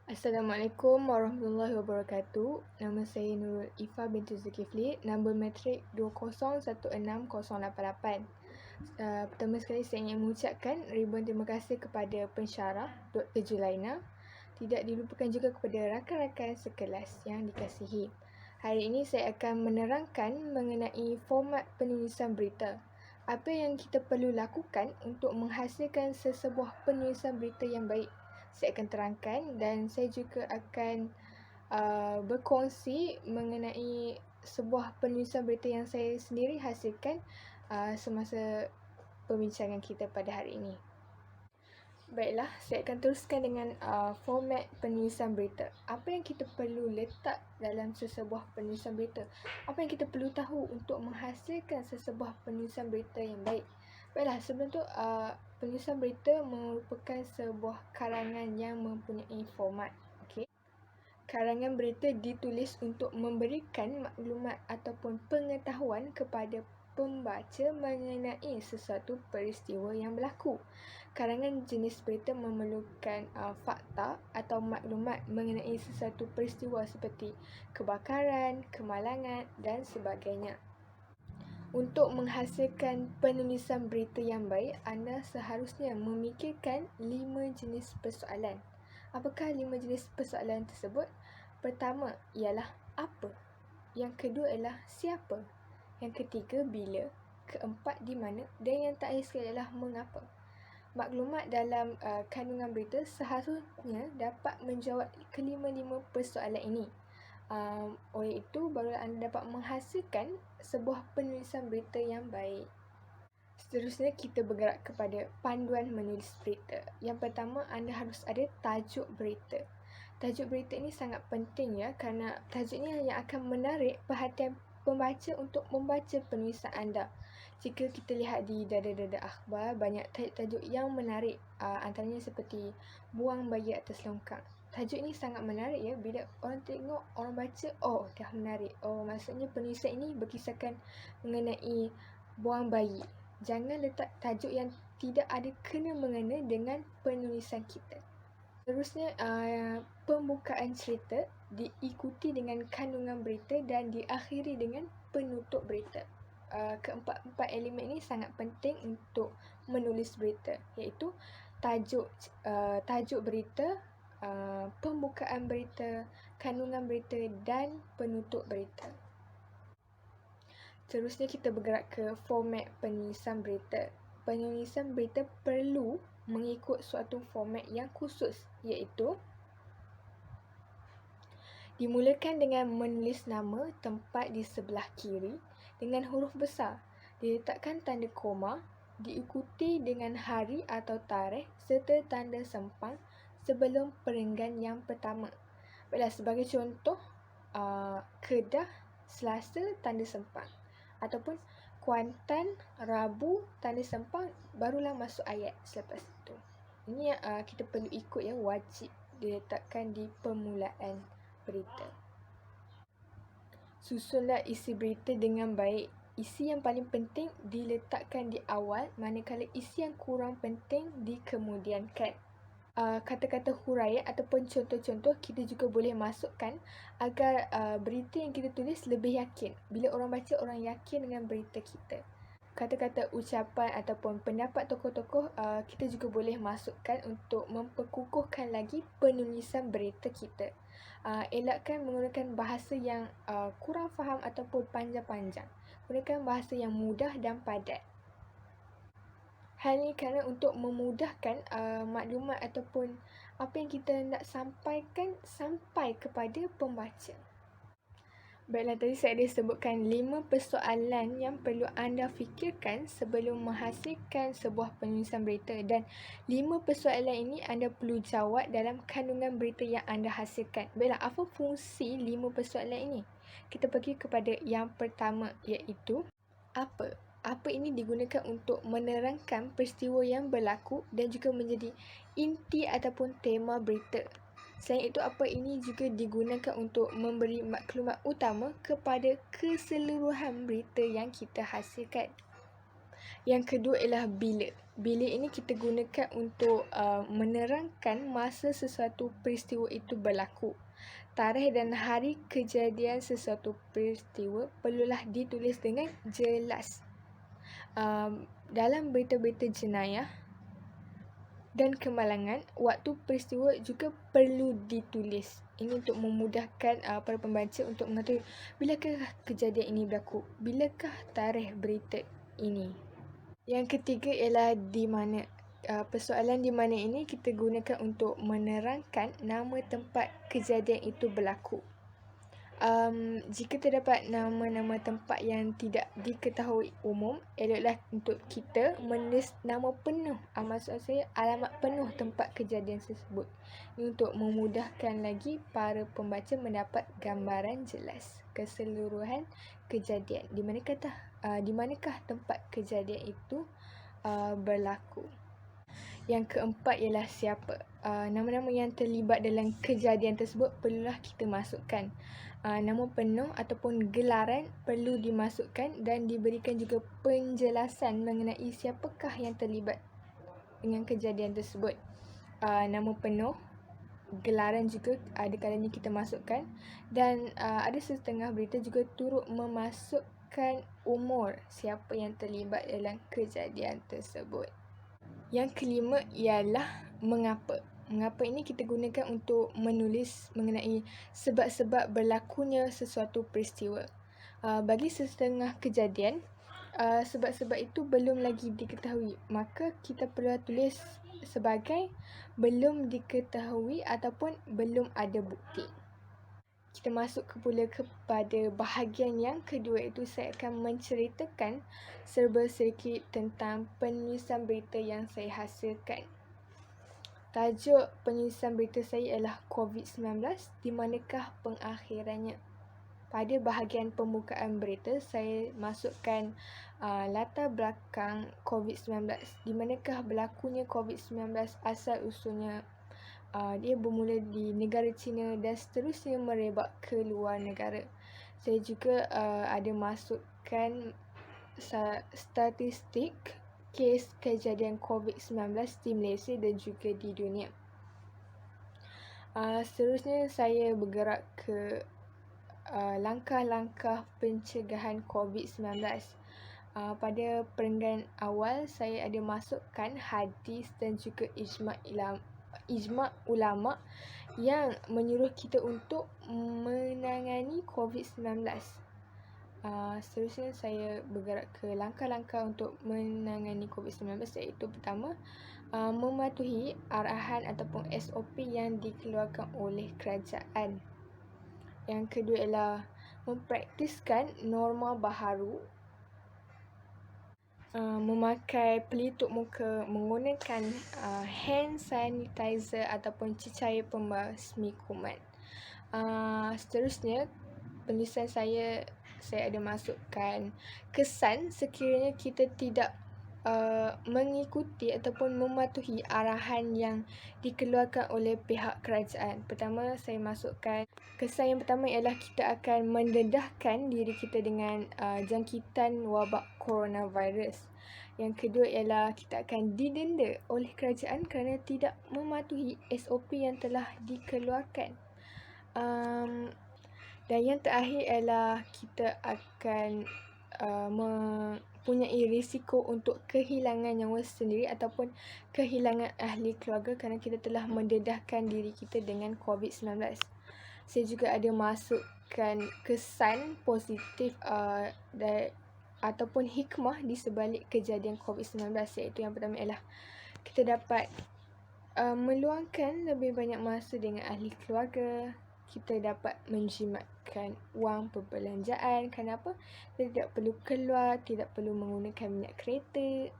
Assalamualaikum warahmatullahi wabarakatuh. Nama saya Nurul Ifa binti Zulkifli, nombor matrik 2016088. Pertama sekali saya ingin mengucapkan ribuan terima kasih kepada pensyarah Dr. Julaina. Tidak dilupakan juga kepada rakan-rakan sekelas yang dikasihi. Hari ini saya akan menerangkan mengenai format penulisan berita. Apa yang kita perlu lakukan untuk menghasilkan sesebuah penulisan berita yang baik. Saya akan terangkan dan saya juga akan berkongsi mengenai sebuah penulisan berita yang saya sendiri hasilkan semasa perbincangan kita pada hari ini. Baiklah, saya akan teruskan dengan format penulisan berita. Apa yang kita perlu letak dalam sesebuah penulisan berita? Apa yang kita perlu tahu untuk menghasilkan sesebuah penulisan berita yang baik? Baiklah, sebelum tu penulisan berita merupakan sebuah karangan yang mempunyai format. Okay. Karangan berita ditulis untuk memberikan maklumat ataupun pengetahuan kepada pembaca mengenai sesuatu peristiwa yang berlaku. Karangan jenis berita memerlukan fakta atau maklumat mengenai sesuatu peristiwa seperti kebakaran, kemalangan dan sebagainya. Untuk menghasilkan penulisan berita yang baik, anda seharusnya memikirkan 5 jenis persoalan. Apakah 5 jenis persoalan tersebut? Pertama ialah apa? Yang kedua ialah siapa? Yang ketiga bila? Keempat di mana? Dan yang terakhir sekali ialah mengapa? Maklumat dalam kandungan berita seharusnya dapat menjawab kelima-lima persoalan ini. Oleh itu, barulah anda dapat menghasilkan sebuah penulisan berita yang baik. Seterusnya, kita bergerak kepada panduan menulis berita. Yang pertama, anda harus ada tajuk berita. Tajuk berita ini sangat penting ya, kerana tajuk ini yang akan menarik perhatian pembaca untuk membaca penulisan anda. Jika kita lihat di dada-dada akhbar, banyak tajuk-tajuk yang menarik. Antaranya seperti buang bayi atas longkang. Tajuk ini sangat menarik ya. Bila orang tengok, orang baca, oh dah menarik. Oh, maksudnya penulisan ini berkisahkan mengenai buang bayi. Jangan letak tajuk yang tidak ada kena-mengena dengan penulisan kita. Seterusnya, pembukaan cerita diikuti dengan kandungan berita dan diakhiri dengan penutup berita. Keempat-empat elemen ini sangat penting untuk menulis berita, iaitu tajuk berita, pembukaan berita, kandungan berita dan penutup berita. Seterusnya kita bergerak ke format penulisan berita. Penulisan berita perlu mengikut suatu format yang khusus, iaitu dimulakan dengan menulis nama tempat di sebelah kiri dengan huruf besar, diletakkan tanda koma, diikuti dengan hari atau tarikh serta tanda sempang sebelum perenggan yang pertama. Baiklah, sebagai contoh, Kedah, Selasa, tanda sempang. Ataupun Kuantan, Rabu, tanda sempang, barulah masuk ayat selepas itu. Ini yang kita perlu ikut ya, wajib diletakkan di permulaan berita. Susunlah isi berita dengan baik. Isi yang paling penting diletakkan di awal, manakala isi yang kurang penting dikemudiankan. Kata-kata huraian ataupun contoh-contoh kita juga boleh masukkan agar berita yang kita tulis lebih yakin. Bila orang baca, orang yakin dengan berita kita. Kata-kata ucapan ataupun pendapat tokoh-tokoh kita juga boleh masukkan untuk memperkukuhkan lagi penulisan berita kita. Elakkan menggunakan bahasa yang kurang faham ataupun panjang-panjang. Gunakan bahasa yang mudah dan padat. Hal ini kerana untuk memudahkan maklumat ataupun apa yang kita nak sampaikan sampai kepada pembaca. Baiklah, tadi saya ada sebutkan 5 persoalan yang perlu anda fikirkan sebelum menghasilkan sebuah penulisan berita, dan 5 persoalan ini anda perlu jawab dalam kandungan berita yang anda hasilkan. Baiklah, apa fungsi 5 persoalan ini? Kita pergi kepada yang pertama, iaitu apa? Apa ini digunakan untuk menerangkan peristiwa yang berlaku dan juga menjadi inti ataupun tema berita. Selain itu, apa ini juga digunakan untuk memberi maklumat utama kepada keseluruhan berita yang kita hasilkan. Yang kedua ialah bila. Bilik ini kita gunakan untuk menerangkan masa sesuatu peristiwa itu berlaku. Tarikh dan hari kejadian sesuatu peristiwa perlulah ditulis dengan jelas. Dalam berita-berita jenayah dan kemalangan, waktu peristiwa juga perlu ditulis. Ini untuk memudahkan para pembaca untuk mengetahui bilakah kejadian ini berlaku, bilakah tarikh berita ini. Yang ketiga ialah di mana. Persoalan di mana ini kita gunakan untuk menerangkan nama tempat kejadian itu berlaku. Jika terdapat nama-nama tempat yang tidak diketahui umum, eloklah untuk kita menulis nama penuh, maksud saya alamat penuh tempat kejadian tersebut. Ini untuk memudahkan lagi para pembaca mendapat gambaran jelas keseluruhan kejadian. Di manakah tempat kejadian itu berlaku. Yang keempat ialah siapa. Nama-nama yang terlibat dalam kejadian tersebut perlulah kita masukkan. Nama penuh ataupun gelaran perlu dimasukkan dan diberikan juga penjelasan mengenai siapakah yang terlibat dengan kejadian tersebut. Nama penuh, gelaran juga ada kalanya kita masukkan, dan ada setengah berita juga turut memasukkan umur siapa yang terlibat dalam kejadian tersebut. Yang kelima ialah mengapa. Mengapa ini kita gunakan untuk menulis mengenai sebab-sebab berlakunya sesuatu peristiwa. Bagi setengah kejadian, sebab-sebab itu belum lagi diketahui, maka kita perlu tulis sebagai belum diketahui ataupun belum ada bukti. Kita masuk pula kepada bahagian yang kedua, itu saya akan menceritakan serba sedikit tentang penulisan berita yang saya hasilkan. Tajuk penulisan berita saya ialah COVID-19, di manakah pengakhirannya. Pada bahagian pembukaan berita, saya masukkan latar belakang COVID-19. Di manakah berlakunya COVID-19, asal usulnya. Dia bermula di negara China dan seterusnya merebak ke luar negara. Saya juga ada masukkan statistik kes kejadian COVID-19 di Malaysia dan juga di dunia. Seterusnya saya bergerak ke langkah-langkah pencegahan COVID-19. Pada perenggan awal saya ada masukkan hadis dan juga ijma' ulama yang menyuruh kita untuk menangani COVID-19. Seterusnya saya bergerak ke langkah-langkah untuk menangani COVID-19, iaitu pertama, mematuhi arahan ataupun SOP yang dikeluarkan oleh kerajaan. Yang kedua ialah mempraktiskan norma baharu, memakai pelitup muka, menggunakan hand sanitizer ataupun cecair pembasmi kuman. Seterusnya, penulisan saya ada masukkan kesan sekiranya kita tidak mengikuti ataupun mematuhi arahan yang dikeluarkan oleh pihak kerajaan. Pertama, saya masukkan kesan yang pertama ialah kita akan mendedahkan diri kita dengan jangkitan wabak coronavirus. Yang kedua ialah kita akan didenda oleh kerajaan kerana tidak mematuhi SOP yang telah dikeluarkan. Dan yang terakhir ialah kita akan mempunyai risiko untuk kehilangan nyawa sendiri ataupun kehilangan ahli keluarga kerana kita telah mendedahkan diri kita dengan COVID-19. Saya juga ada masukkan kesan positif ataupun hikmah di sebalik kejadian COVID-19, iaitu yang pertama ialah kita dapat meluangkan lebih banyak masa dengan ahli keluarga. Kita dapat menjimatkan wang perbelanjaan. Kenapa? Kita tidak perlu keluar, tidak perlu menggunakan minyak kereta.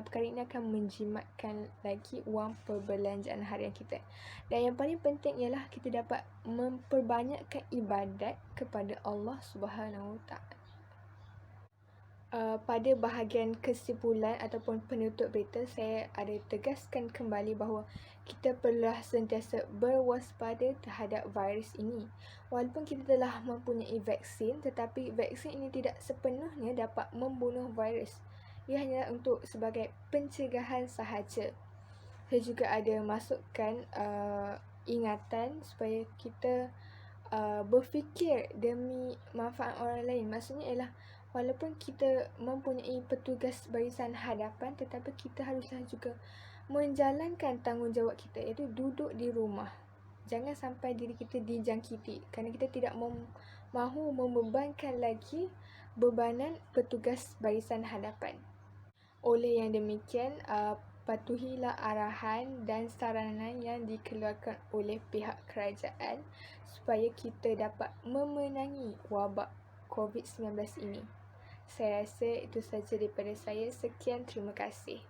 Perkara ini akan menjimatkan lagi wang perbelanjaan harian kita. Dan yang paling penting ialah kita dapat memperbanyakkan ibadat kepada Allah Subhanahu Wa Taala. Pada bahagian kesimpulan ataupun penutup berita, saya ada tegaskan kembali bahawa kita perlulah sentiasa berwaspada terhadap virus ini. Walaupun kita telah mempunyai vaksin, tetapi vaksin ini tidak sepenuhnya dapat membunuh virus. ia hanyalah untuk sebagai pencegahan sahaja. Saya juga ada masukkan ingatan supaya kita berfikir demi manfaat orang lain. Maksudnya ialah walaupun kita mempunyai petugas barisan hadapan, tetapi kita haruslah juga menjalankan tanggungjawab kita, iaitu duduk di rumah. Jangan sampai diri kita dijangkiti kerana kita tidak mahu membebankan lagi bebanan petugas barisan hadapan. Oleh yang demikian, patuhilah arahan dan saranan yang dikeluarkan oleh pihak kerajaan supaya kita dapat memenangi wabak COVID-19 ini. Saya rasa itu sahaja daripada saya. Sekian, terima kasih.